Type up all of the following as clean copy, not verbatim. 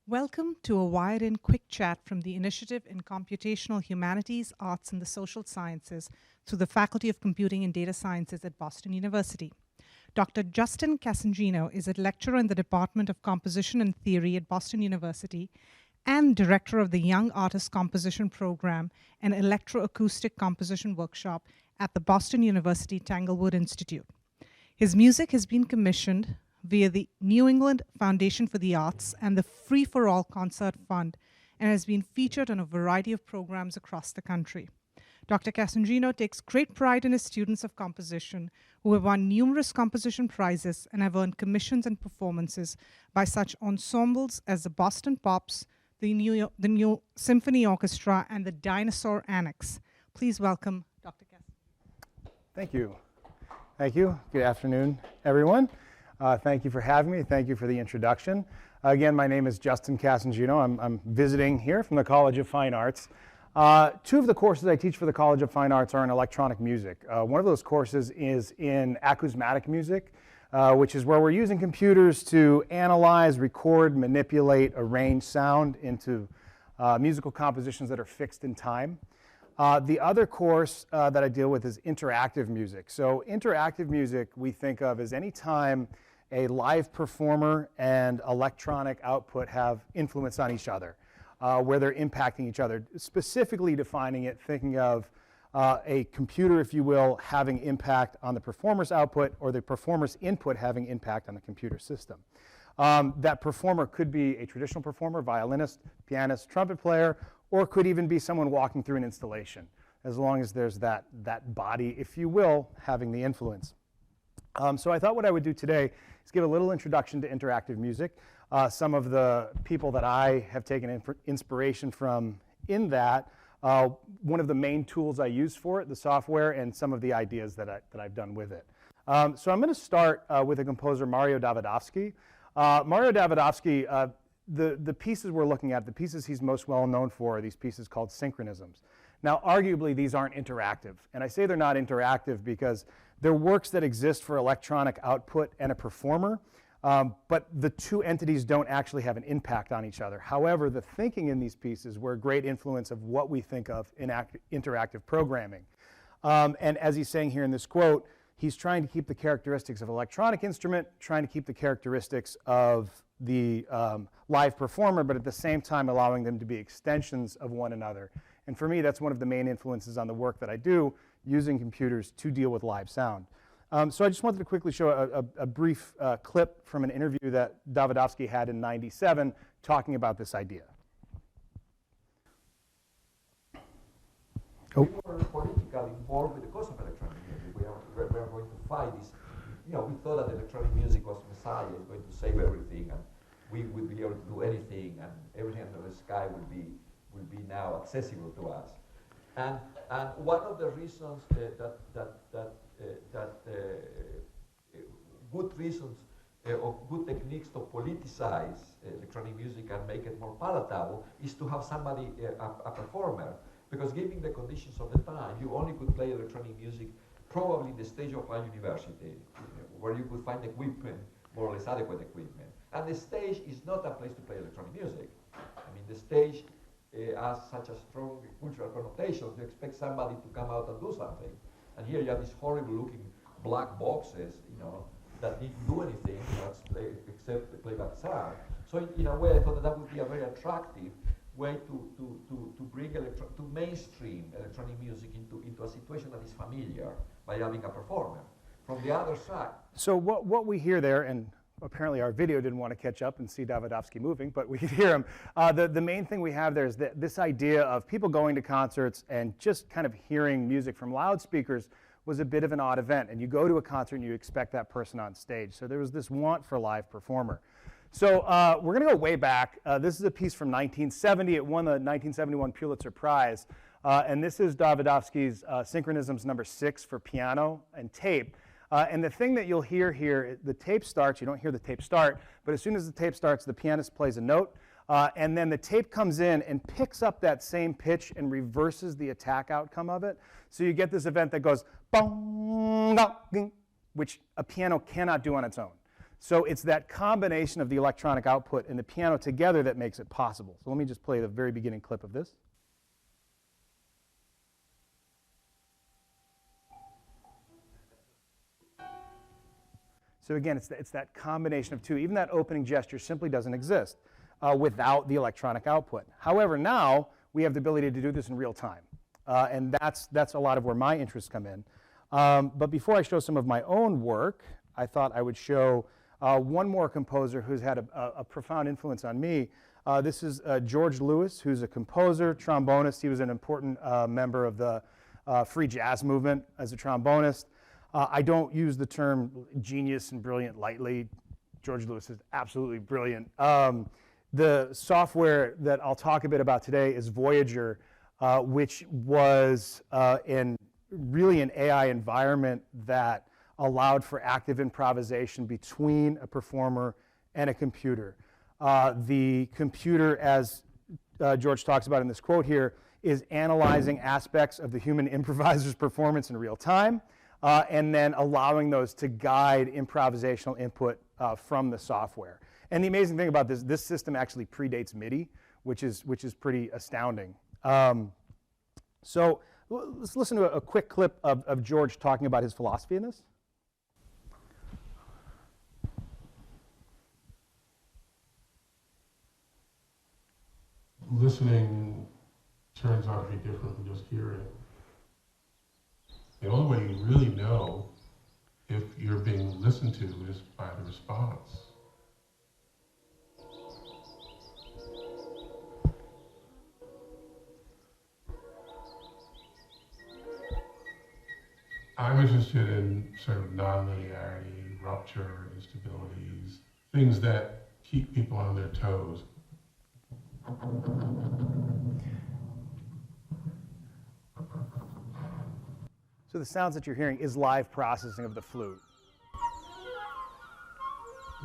Welcome to a wired-in quick chat from the Initiative in Computational Humanities, Arts, and the Social Sciences through the Faculty of Computing and Data Sciences at Boston University. Dr. Justin Casinghino is a lecturer in the Department of Composition and Theory at Boston University and director of the Young Artist Composition Program and Electroacoustic Composition Workshop at the Boston University Tanglewood Institute. His music has been commissioned via the New England Foundation for the Arts and the Free for All Concert Fund, and has been featured on a variety of programs across the country. Dr. Casinghino takes great pride in his students of composition, who have won numerous composition prizes and have earned commissions and performances by such ensembles as the Boston Pops, the New Symphony Orchestra, and the Dinosaur Annex. Please welcome Dr. Casinghino. Thank you. Thank you. Good afternoon, everyone. Thank you for having me. Thank you for the introduction. Again, my name is Justin Casinghino. I'm visiting here from the College of Fine Arts. Two of the courses I teach for the College of Fine Arts are in electronic music. One of those courses is in acousmatic music, which is where we're using computers to analyze, record, manipulate, arrange sound into musical compositions that are fixed in time. The other course that I deal with is interactive music. So interactive music we think of as any time a live performer and electronic output have influence on each other, where they're impacting each other. Specifically defining it, thinking of a computer, if you will, having impact on the performer's output or the performer's input having impact on the computer system. That performer could be a traditional performer, violinist, pianist, trumpet player, or could even be someone walking through an installation, as long as there's that body, if you will, having the influence. So I thought what I would do today is give a little introduction to interactive music, some of the people that I have taken inspiration from in that, one of the main tools I use for it, the software, and some of the ideas that I've done with it. So I'm going to start with the composer Mario Davidovsky. Mario Davidovsky, the pieces we're looking at, the pieces he's most well known for are these pieces called synchronisms. Now, arguably, these aren't interactive. And I say they're not interactive because they're works that exist for electronic output and a performer, but the two entities don't actually have an impact on each other. However, the thinking in these pieces were a great influence of what we think of in interactive programming. And as he's saying here in this quote, he's trying to keep the characteristics of an electronic instrument, trying to keep the characteristics of the live performer, but at the same time allowing them to be extensions of one another. And for me, that's one of the main influences on the work that I do, using computers to deal with live sound. So I just wanted to quickly show a brief clip from an interview that Davidovsky had in '97 talking about this idea. We were politically involved with the cause of electronic music. We are going to fight this. You know, we thought that electronic music was Messiah, is going to save everything, and we would be able to do anything, and everything under the sky will be now accessible to us. And one of the reasons good reasons or good techniques to politicize electronic music and make it more palatable is to have somebody, a performer. Because given the conditions of the time, you only could play electronic music probably in the stage of a university, where you could find equipment, more or less adequate equipment. And the stage is not a place to play electronic music. I mean, the stage has such a strong cultural connotation. You expect somebody to come out and do something. And here you have these horrible looking black boxes, you know, that didn't do anything except play back sound. So in a way, I thought that would be a very attractive way to bring to mainstream electronic music into a situation that is familiar by having a performer. From the other side. So what we hear there, and apparently our video didn't want to catch up and see Davidovsky moving, but we could hear him. The main thing we have there is that this idea of people going to concerts and just kind of hearing music from loudspeakers was a bit of an odd event. And you go to a concert and you expect that person on stage. So there was this want for live performer. So we're going to go way back. This is a piece from 1970. It won the 1971 Pulitzer Prize. And this is Davidovsky's Synchronisms No. 6 for piano and tape. And the thing that you'll hear here, the tape starts. You don't hear the tape start, but as soon as the tape starts, the pianist plays a note. And then the tape comes in and picks up that same pitch and reverses the attack outcome of it. So you get this event that goes, bong, which a piano cannot do on its own. So it's that combination of the electronic output and the piano together that makes it possible. So let me just play the very beginning clip of this. So again, it's that combination of two. Even that opening gesture simply doesn't exist without the electronic output. However, now we have the ability to do this in real time. And that's a lot of where my interests come in. But before I show some of my own work, I thought I would show one more composer who's had a profound influence on me. This is George Lewis, who's a composer, trombonist. He was an important member of the free jazz movement as a trombonist. I don't use the term genius and brilliant lightly. George Lewis is absolutely brilliant. The software that I'll talk a bit about today is Voyager, which was really an AI environment that allowed for active improvisation between a performer and a computer. The computer, as George talks about in this quote here, is analyzing aspects of the human improviser's performance in real time, and then allowing those to guide improvisational input from the software. And the amazing thing about this system actually predates MIDI, which is pretty astounding. So let's listen to a quick clip of George talking about his philosophy in this. Listening turns out to be different from just hearing. The only way you really know if you're being listened to is by the response. I'm interested in sort of nonlinearity, rupture, instabilities, things that keep people on their toes. So the sounds that you're hearing is live processing of the flute.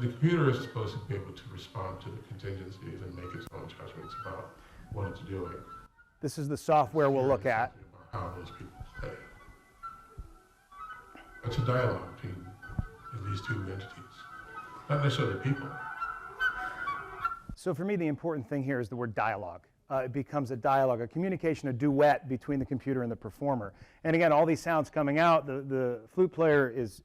The computer is supposed to be able to respond to the contingencies and make its own judgments about what it's doing. This is the software we'll look at. How those people play. It's a dialogue between these two entities, not necessarily people. So for me, the important thing here is the word dialogue. It becomes a dialogue, a communication, a duet between the computer and the performer. And again, all these sounds coming out, the flute player is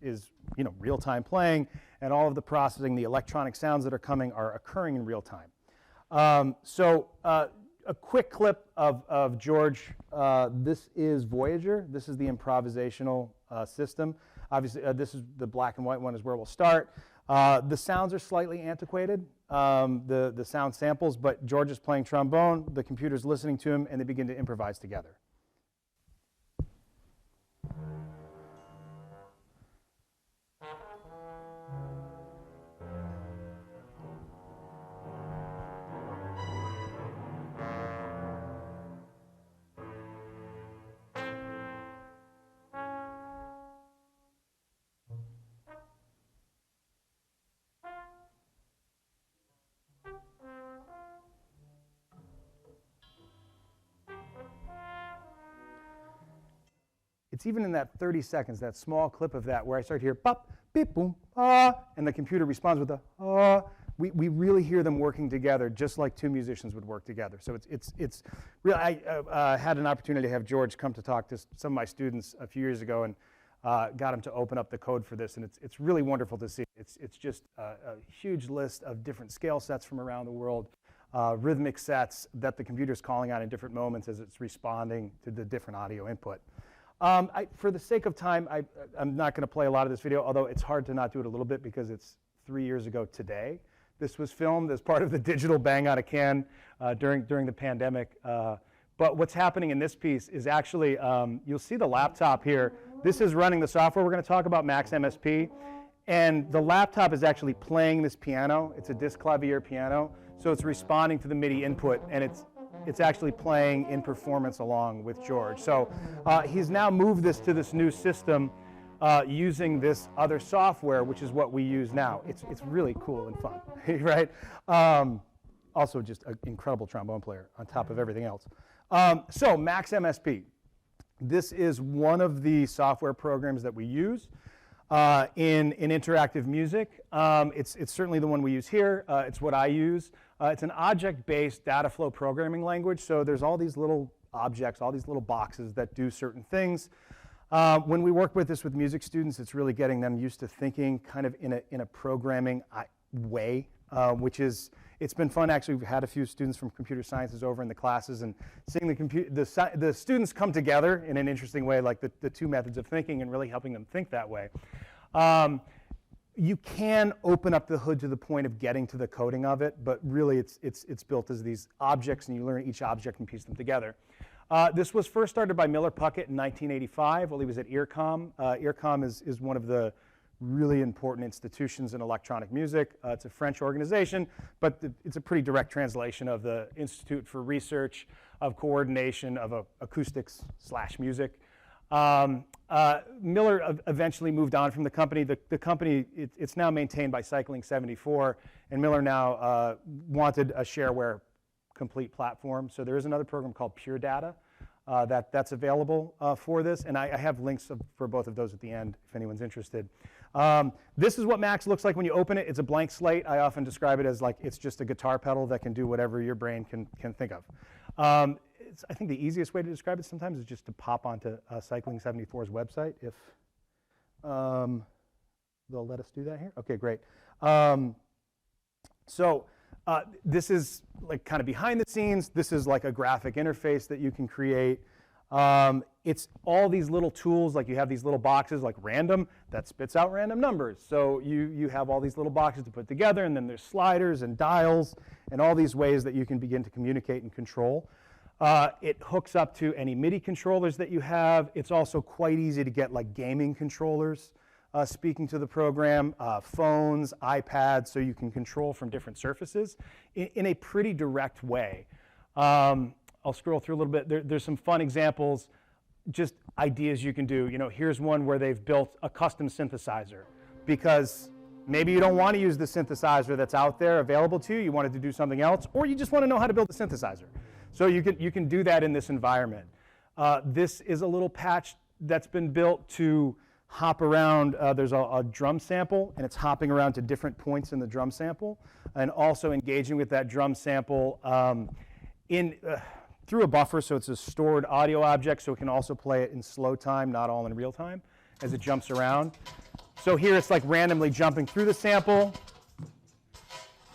real-time playing, and all of the processing, the electronic sounds that are coming are occurring in real time. So a quick clip of George. This is Voyager. This is the improvisational system. Obviously, this is the black and white one is where we'll start. The sounds are slightly antiquated, the sound samples, but George is playing trombone, the computer's listening to him, and they begin to improvise together. It's even in that 30 seconds, that small clip of that, where I start to hear pop, beep, boom, ah, and the computer responds with a ah. We really hear them working together, just like two musicians would work together. So it's real. I had an opportunity to have George come to talk to some of my students a few years ago, and got him to open up the code for this, and it's really wonderful to see. It's just a huge list of different scale sets from around the world, rhythmic sets that the computer's calling out in different moments as it's responding to the different audio input. For the sake of time, I'm not going to play a lot of this video, although it's hard to not do it a little bit because it's 3 years ago today. This was filmed as part of the digital bang out of Cannes during the pandemic. But what's happening in this piece is actually, you'll see the laptop here. This is running the software. We're going to talk about Max MSP. And the laptop is actually playing this piano. It's a disc clavier piano. So it's responding to the MIDI input, and it's actually playing in performance along with George. So he's now moved this to this new system using this other software, which is what we use now. It's really cool and fun, right? Also just an incredible trombone player on top of everything else. So Max MSP. This is one of the software programs that we use. in interactive music. It's certainly the one we use here. It's what I use. It's an object-based data flow programming language, so there's all these little objects, all these little boxes that do certain things. When we work with this with music students, it's really getting them used to thinking kind of in a programming way, which is, it's been fun. Actually, we've had a few students from computer sciences over in the classes and seeing the students come together in an interesting way, like the two methods of thinking and really helping them think that way. You can open up the hood to the point of getting to the coding of it, but really it's built as these objects, and you learn each object and piece them together. This was first started by Miller Puckett in 1985 while he was at IRCAM. IRCAM is one of the really important institutions in electronic music. It's a French organization, but it's a pretty direct translation of the Institute for Research of Coordination of Acoustics / Music. Miller eventually moved on from the company. The company, it's now maintained by Cycling 74, and Miller now wanted a shareware complete platform. So there is another program called Pure Data that's available for this, and I have links for both of those at the end if anyone's interested. This is what Max looks like when you open it. It's a blank slate. I often describe it as like it's just a guitar pedal that can do whatever your brain can think of. I think the easiest way to describe it sometimes is just to pop onto Cycling 74's website if they'll let us do that here. Okay, great. This is like kind of behind the scenes. This is like a graphic interface that you can create. It's all these little tools, like you have these little boxes like random, that spits out random numbers. So you have all these little boxes to put together, and then there's sliders and dials and all these ways that you can begin to communicate and control. It hooks up to any MIDI controllers that you have. It's also quite easy to get like gaming controllers speaking to the program, phones, iPads, so you can control from different surfaces in a pretty direct way. I'll scroll through a little bit. There's some fun examples, just ideas you can do. You know, here's one where they've built a custom synthesizer because maybe you don't want to use the synthesizer that's out there available to you. You wanted to do something else, or you just want to know how to build a synthesizer. So you can do that in this environment. This is a little patch that's been built to hop around. There's a drum sample, and it's hopping around to different points in the drum sample, and also engaging with that drum sample through a buffer, so it's a stored audio object, so it can also play it in slow time, not all in real time, as it jumps around. So here it's like randomly jumping through the sample,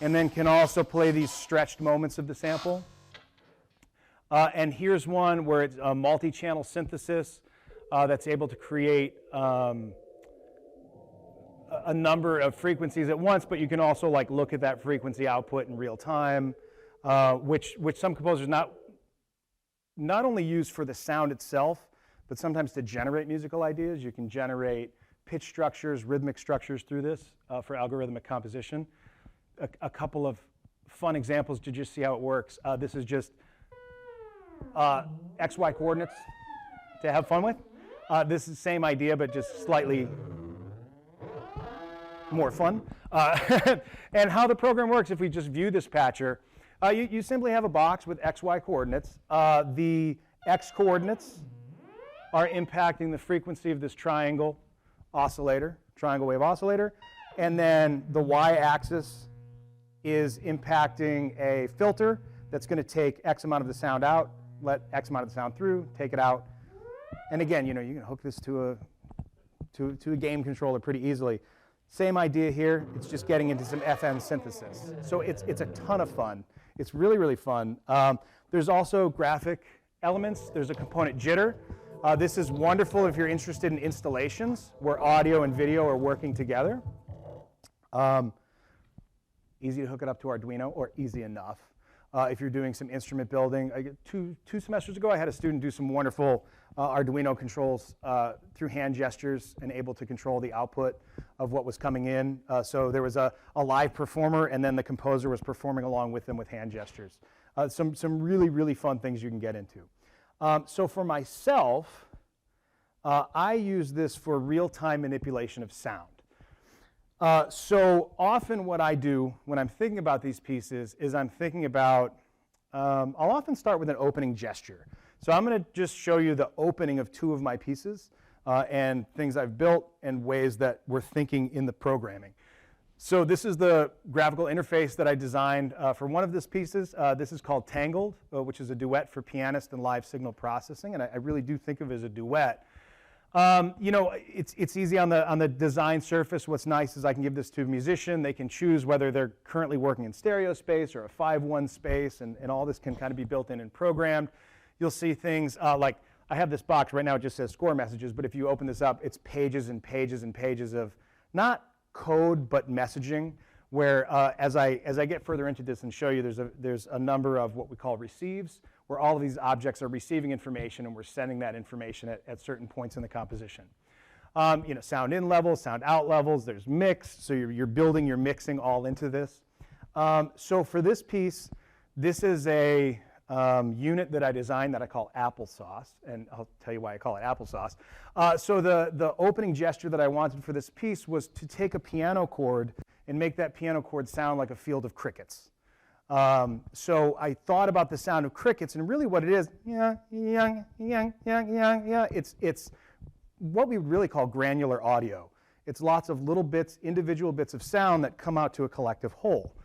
and then can also play these stretched moments of the sample. And here's one where it's a multi-channel synthesis that's able to create a number of frequencies at once, but you can also like look at that frequency output in real time, which some composers not only use for the sound itself, but sometimes to generate musical ideas. You can generate pitch structures, rhythmic structures through this for algorithmic composition. A couple of fun examples to just see how it works. This is just XY coordinates to have fun with. This is the same idea, but just slightly more fun. And how the program works, if we just view this patcher, you simply have a box with XY coordinates. The X coordinates are impacting the frequency of this triangle oscillator, triangle wave oscillator, and then the Y axis is impacting a filter that's going to take X amount of the sound out, let X amount of the sound through, take it out. And again, you can hook this to a game controller pretty easily. Same idea here. It's just getting into some FM synthesis. So it's a ton of fun. It's really, really fun. There's also graphic elements. There's a component jitter. This is wonderful if you're interested in installations where audio and video are working together. Easy to hook it up to Arduino, or easy enough. If you're doing some instrument building. Two semesters ago, I had a student do some wonderful Arduino controls through hand gestures and able to control the output of what was coming in. So there was a live performer, and then the composer was performing along with them with hand gestures. Some really, really fun things you can get into. So for myself, I use this for real-time manipulation of sound. So often what I do when I'm thinking about these pieces is I'm thinking about, I'll often start with an opening gesture. So I'm going to just show you the opening of two of my pieces. and things I've built and ways that we're thinking in the programming. So this is the graphical interface that I designed for one of these pieces. This is called Tangled, which is a duet for pianist and live signal processing, and I really do think of it as a duet. You know, it's easy on the design surface. What's nice is I can give this to a musician. They can choose whether they're currently working in stereo space or a 5/1 space, and all this can kind of be built in and programmed. You'll see things like I have this box right now. It just says score messages, but if you open this up, it's pages and pages and pages of not code but messaging. Where as I get further into this and show you, there's a number of what we call receives, where all of these objects are receiving information and we're sending that information at certain points in the composition. You know, sound in levels, sound out levels, there's mix, so you're building your mixing all into this. So for this piece, this is a unit that I designed that I call applesauce, and I'll tell you why I call it applesauce. So the opening gesture that I wanted for this piece was to take a piano chord and make that piano chord sound like a field of crickets. So I thought about the sound of crickets, and really what it is, it's what we really call granular audio. It's lots of little bits, individual bits of sound that come out to a collective whole.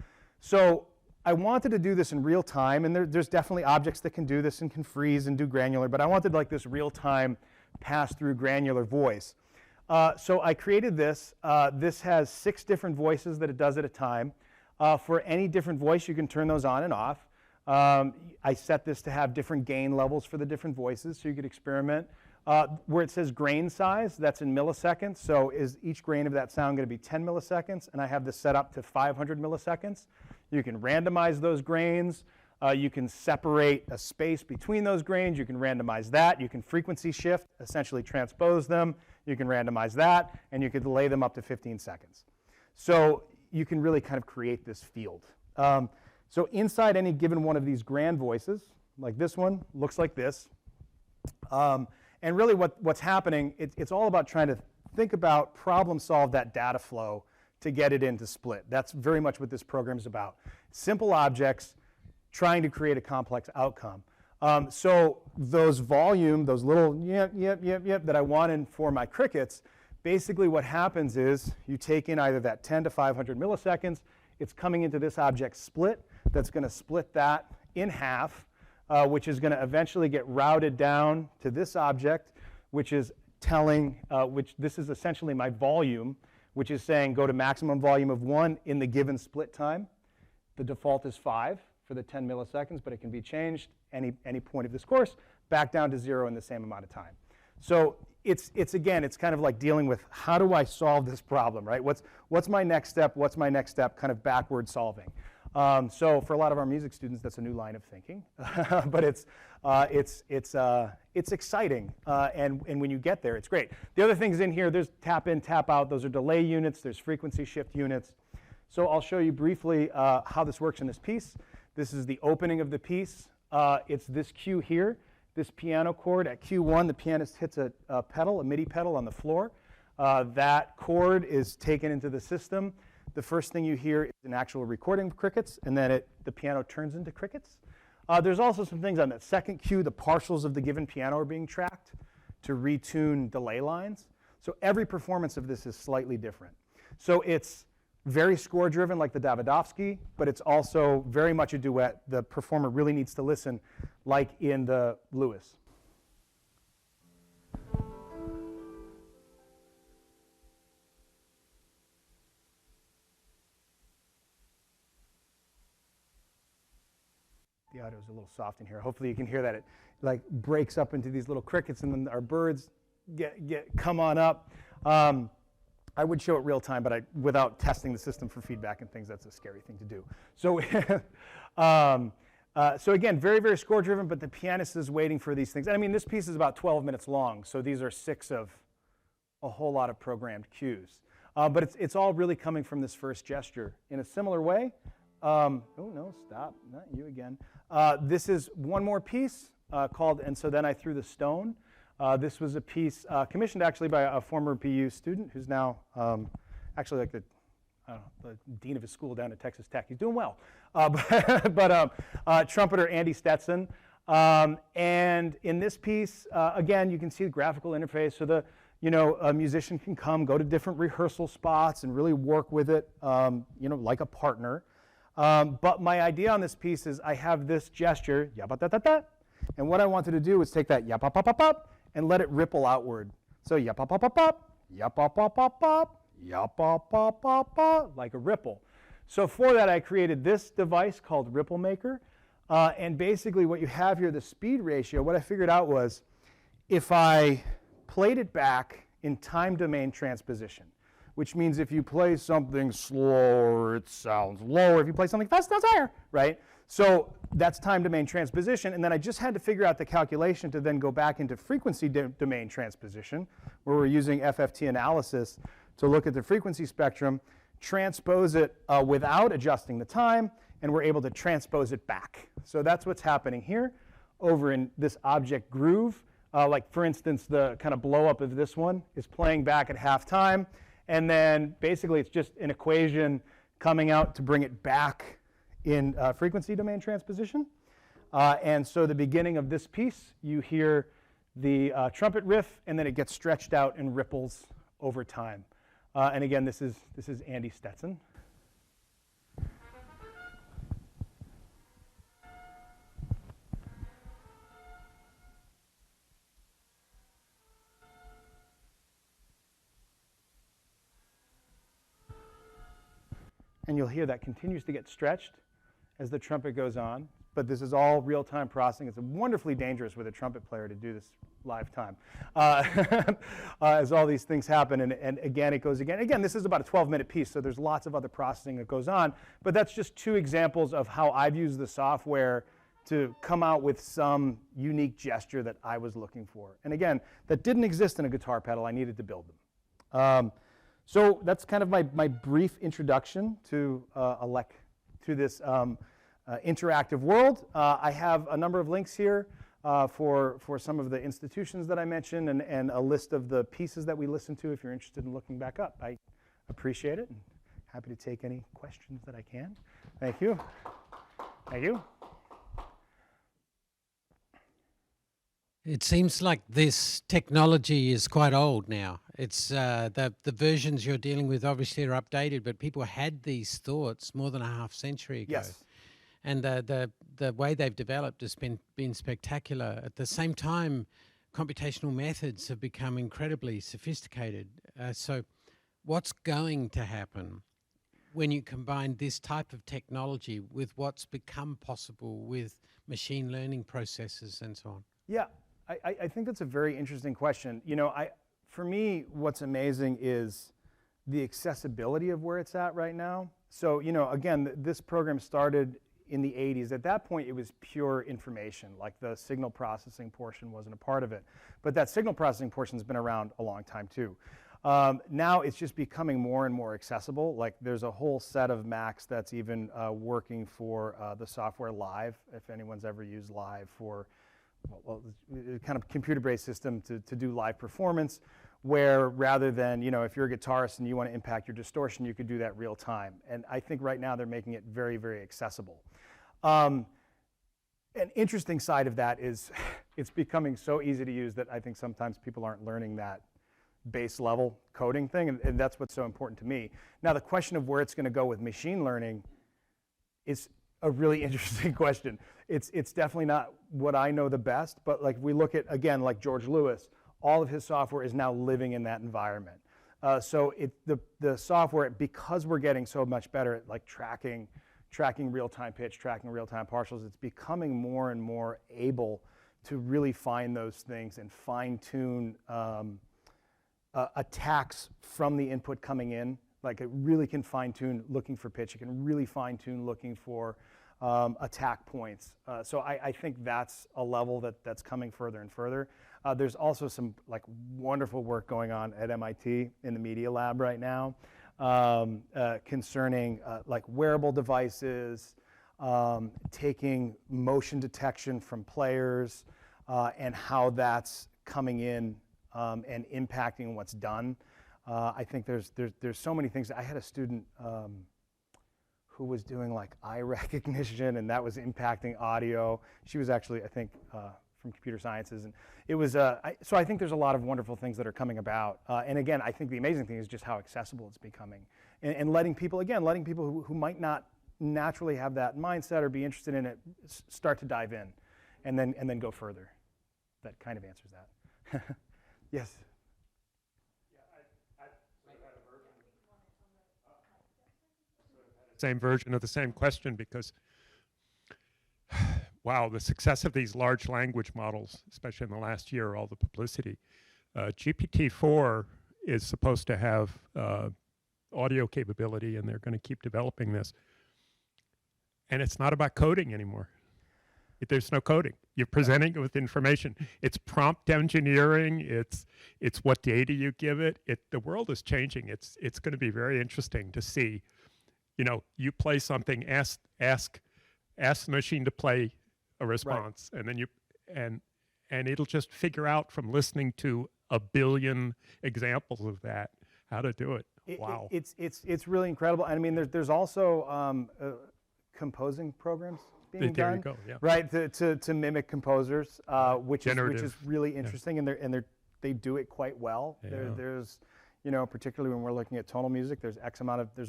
So I wanted to do this in real time, and there's definitely objects that can do this and can freeze and do granular, but I wanted like this real-time pass-through granular voice. So I created this. This has 6 different voices that it does at a time. For any different voice, you can turn those on and off. I set this to have different gain levels for the different voices, so you could experiment. Where it says grain size, that's in milliseconds. So is each grain of that sound going to be 10 milliseconds? And I have this set up to 500 milliseconds. You can randomize those grains. You can separate a space between those grains. You can randomize that. You can frequency shift, essentially transpose them. You can randomize that, and you could delay them up to 15 seconds. So you can really kind of create this field. So inside any given one of these grand voices, like this one, looks like this. And really what's happening, it's all about trying to think about, problem solve that data flow to get it into split. That's very much what this program is about. Simple objects trying to create a complex outcome. So those volume, those little yep that I wanted for my crickets, basically what happens is you take in either that 10 to 500 milliseconds, it's coming into this object split, that's going to split that in half, which is going to eventually get routed down to this object, which is telling, this is essentially my volume, which is saying go to maximum volume of 1 in the given split time. The default is 5 for the 10 milliseconds, but it can be changed any point of this course back down to 0 in the same amount of time. So it's again, it's kind of like dealing with how do I solve this problem, right? What's my next step? What's my next step? Kind of backward solving. So for a lot of our music students, that's a new line of thinking, but it's exciting, and when you get there, it's great. The other things in here, there's tap in, tap out. Those are delay units. There's frequency shift units. So I'll show you briefly how this works in this piece. This is the opening of the piece. It's this cue here, this piano chord. At Q1, the pianist hits a pedal, a MIDI pedal on the floor. That chord is taken into the system. The first thing you hear is an actual recording of crickets, and then the piano turns into crickets. There's also some things on that second cue. The partials of the given piano are being tracked to retune delay lines. So every performance of this is slightly different. So it's very score-driven like the Davidovsky, but it's also very much a duet. The performer really needs to listen like in the Lewis. The audio is a little soft in here. Hopefully you can hear that it like breaks up into these little crickets, and then our birds come on up. I would show it real time, but without testing the system for feedback and things, that's a scary thing to do. So, so again, very, very score driven, but the pianist is waiting for these things. And I mean, this piece is about 12 minutes long, so these are 6 of a whole lot of programmed cues. But it's all really coming from this first gesture. In a similar way, oh no, stop, not you again. This is one more piece called, and so then I threw the stone. This was a piece commissioned actually by a former BU student who's now actually like the dean of his school down at Texas Tech. He's doing well. But trumpeter Andy Stetson. And in this piece, again, you can see the graphical interface. So you know, a musician can come, go to different rehearsal spots and really work with it, you know, like a partner. But my idea on this piece is I have this gesture, yap-a-da-da-da, and what I wanted to do was take that yap-a-pop-pop-pop and let it ripple outward. So yap-a-pop-pop-pop, yap-a-pop-pop-pop, yap-a-pop-pop-pop, like a ripple. So for that, I created this device called Ripple Maker. And basically what you have here, the speed ratio, what I figured out was if I played it back in time domain transposition, which means if you play something slower, it sounds lower. If you play something fast, it sounds higher, right? So that's time domain transposition. And then I just had to figure out the calculation to then go back into frequency domain transposition, where we're using FFT analysis to look at the frequency spectrum, transpose it without adjusting the time, and we're able to transpose it back. So that's what's happening here over in this object groove. Like, for instance, the kind of blow up of this one is playing back at half time. And then basically it's just an equation coming out to bring it back in frequency domain transposition. And so the beginning of this piece, you hear the trumpet riff, and then it gets stretched out and ripples over time. And again, this is Andy Stetson. And you'll hear that continues to get stretched as the trumpet goes on. But this is all real-time processing. It's wonderfully dangerous with a trumpet player to do this live time as all these things happen. And again, it goes again. Again, this is about a 12-minute piece, so there's lots of other processing that goes on. But that's just two examples of how I've used the software to come out with some unique gesture that I was looking for. And again, that didn't exist in a guitar pedal. I needed to build them. So that's kind of my brief introduction to this interactive world. I have a number of links here for some of the institutions that I mentioned and a list of the pieces that we listened to if you're interested in looking back up. I appreciate it and happy to take any questions that I can. Thank you. Thank you. It seems like this technology is quite old now. It's the versions you're dealing with obviously are updated, but people had these thoughts more than a half century ago. Yes. And the way they've developed has been spectacular. At the same time, computational methods have become incredibly sophisticated. So what's going to happen when you combine this type of technology with what's become possible with machine learning processes and so on? Yeah. I think that's a very interesting question. You know, for me, what's amazing is the accessibility of where it's at right now. So, you know, again, this program started in the 80s. At that point, it was pure information, like the signal processing portion wasn't a part of it. But that signal processing portion's been around a long time, too. Now it's just becoming more and more accessible. Like, there's a whole set of Macs that's even working for the software Live, if anyone's ever used Live for kind of computer-based system to do live performance, where rather than, you know, if you're a guitarist and you want to impact your distortion, you could do that real time. And I think right now they're making it very, very accessible. An interesting side of that is it's becoming so easy to use that I think sometimes people aren't learning that base level coding thing, and that's what's so important to me. Now, the question of where it's going to go with machine learning is a really interesting question. It's definitely not what I know the best, but like we look at, again, like George Lewis, all of his software is now living in that environment. So the software, because we're getting so much better at like tracking real-time pitch, tracking real-time partials, it's becoming more and more able to really find those things and fine-tune attacks from the input coming in. Like, it really can fine-tune looking for pitch. It can really fine-tune looking for attack points. So I think that's a level that's coming further and further. There's also some like wonderful work going on at MIT in the Media Lab right now concerning like wearable devices, taking motion detection from players, and how that's coming in and impacting what's done. I think there's so many things. I had a student who was doing like eye recognition, and that was impacting audio. She was actually, I think, from computer sciences, and it was. So I think there's a lot of wonderful things that are coming about. And again, I think the amazing thing is just how accessible it's becoming, and letting people who might not naturally have that mindset or be interested in it start to dive in, and then go further. That kind of answers that. Yes. Same version of the same question, because wow, the success of these large language models, especially in the last year, all the publicity. GPT-4 is supposed to have audio capability, and they're going to keep developing this. And it's not about coding anymore. There's no coding. You're presenting it with information. It's prompt engineering. It's what data you give it. The world is changing. It's going to be very interesting to see. You know, you play something, ask the machine to play a response, right. And then and it'll just figure out from listening to a billion examples of that how to do it. Wow. It's really incredible. I mean, there's also composing programs being there done, you go, yeah. right? To mimic composers, which is really interesting, yeah. and they do it quite well. Yeah. There's, you know, particularly when we're looking at tonal music, there's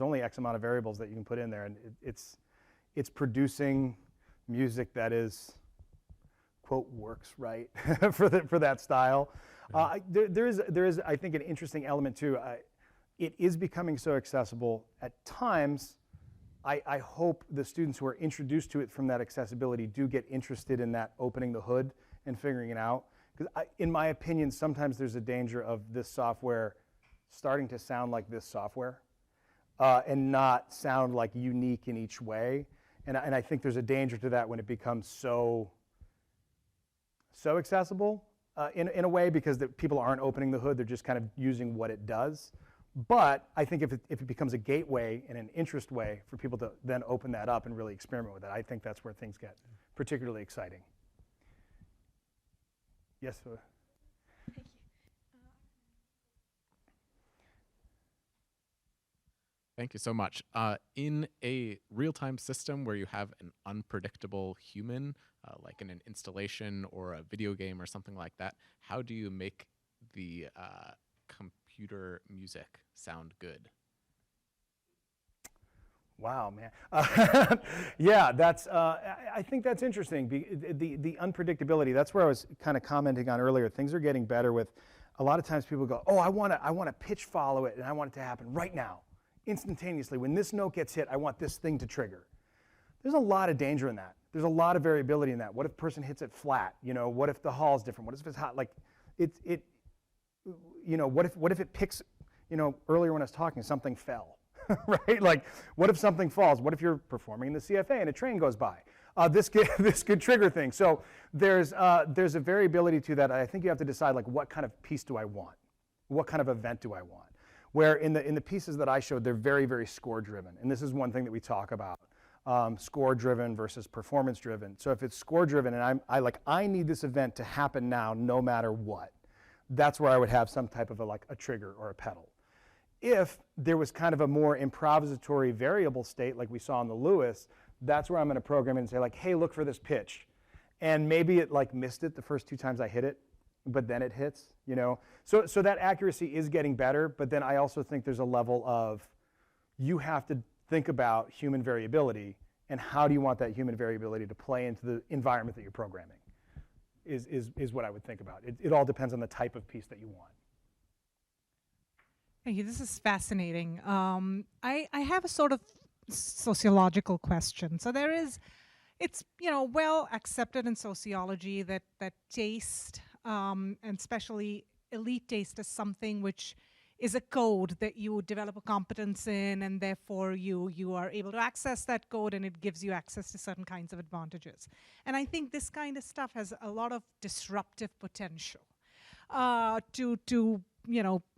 only X amount of variables that you can put in there, and it's producing music that is, quote, works right for that style. Yeah. There is I think an interesting element too. It is becoming so accessible at times. I hope the students who are introduced to it from that accessibility do get interested in that opening the hood and figuring it out. Because in my opinion, sometimes there's a danger of this software starting to sound like this software and not sound like unique in each way. And I think there's a danger to that when it becomes so accessible in a way, because people aren't opening the hood, they're just kind of using what it does. But I think if it becomes a gateway and an interest way for people to then open that up and really experiment with it, I think that's where things get particularly exciting. Yes? Thank you. Thank you so much. In a real-time system where you have an unpredictable human, like in an installation or a video game or something like that, how do you make the computer music sound good? Wow, man. Yeah, that's. I think that's interesting. The unpredictability. That's where I was kind of commenting on earlier. Things are getting better with. A lot of times people go, oh, I want to pitch follow it, and I want it to happen right now, instantaneously. When this note gets hit, I want this thing to trigger. There's a lot of danger in that. There's a lot of variability in that. What if a person hits it flat? You know, what if the hall is different? What if it's hot? Like, you know, what if it picks? You know, earlier when I was talking, something fell. Right? Like, what if something falls? What if you're performing in the CFA and a train goes by? This could trigger things. So there's a variability to that. I think you have to decide, like, what kind of piece do I want? What kind of event do I want? Where in the pieces that I showed, they're very, very score driven. And this is one thing that we talk about, score driven versus performance driven. So if it's score driven and I need this event to happen now, no matter what, that's where I would have some type of a trigger or a pedal. If there was kind of a more improvisatory variable state like we saw in the Lewis, that's where I'm going to program it and say, like, hey, look for this pitch. And maybe it missed it the first 2 times I hit it, but then it hits, you know. So that accuracy is getting better, but then I also think there's a level of, you have to think about human variability and how do you want that human variability to play into the environment that you're programming is what I would think about. It all depends on the type of piece that you want. Thank you. This is fascinating. I have a sort of sociological question. So it's well accepted in sociology that taste, and especially elite taste, is something which is a code that you develop a competence in, and therefore you are able to access that code, and it gives you access to certain kinds of advantages. And I think this kind of stuff has a lot of disruptive potential to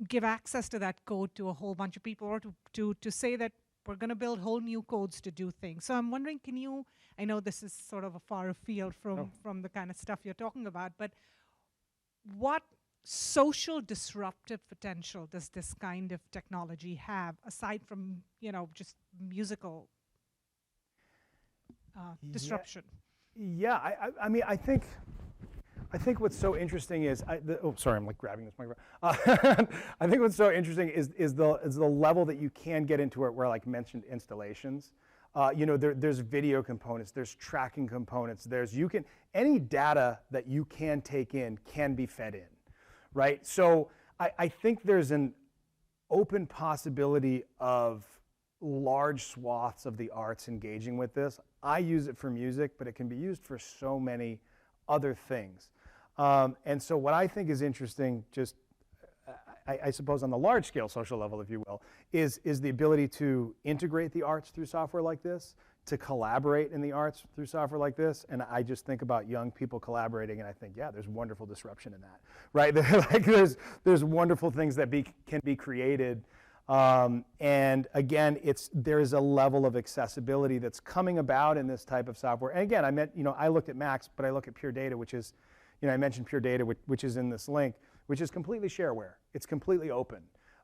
give access to that code to a whole bunch of people, or to say that we're going to build whole new codes to do things. So I'm wondering, I know this is sort of a far afield from the kind of stuff you're talking about, but what social disruptive potential does this kind of technology have, aside from, just musical disruption? Yeah, I mean, I think I think what's so interesting is, oh, sorry, I'm like grabbing this microphone. I think what's so interesting is the level that you can get into it, where, like mentioned, installations. You know, there's video components, there's tracking components, any data that you can take in can be fed in, right? So I think there's an open possibility of large swaths of the arts engaging with this. I use it for music, but it can be used for so many other things. And so what I think is interesting, just I suppose on the large scale social level, if you will, is the ability to integrate the arts through software like this, to collaborate in the arts through software like this. And I just think about young people collaborating, and I think, yeah, there's wonderful disruption in that, right? Like there's wonderful things that can be created. And again, there's a level of accessibility that's coming about in this type of software. And again, I looked at Max, but I look at Pure Data, which is, I mentioned Pure Data, which is in this link, which is completely shareware. It's completely open.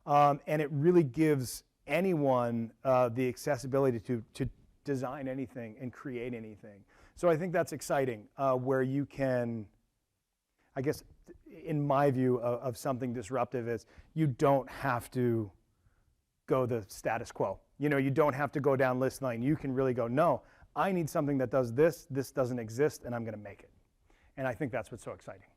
And it really gives anyone the accessibility to design anything and create anything. So I think that's exciting, where you can, I guess, in my view of something disruptive, is you don't have to go the status quo. You don't have to go down list line. You can really go, no, I need something that does this doesn't exist, and I'm going to make it. And I think that's what's so exciting.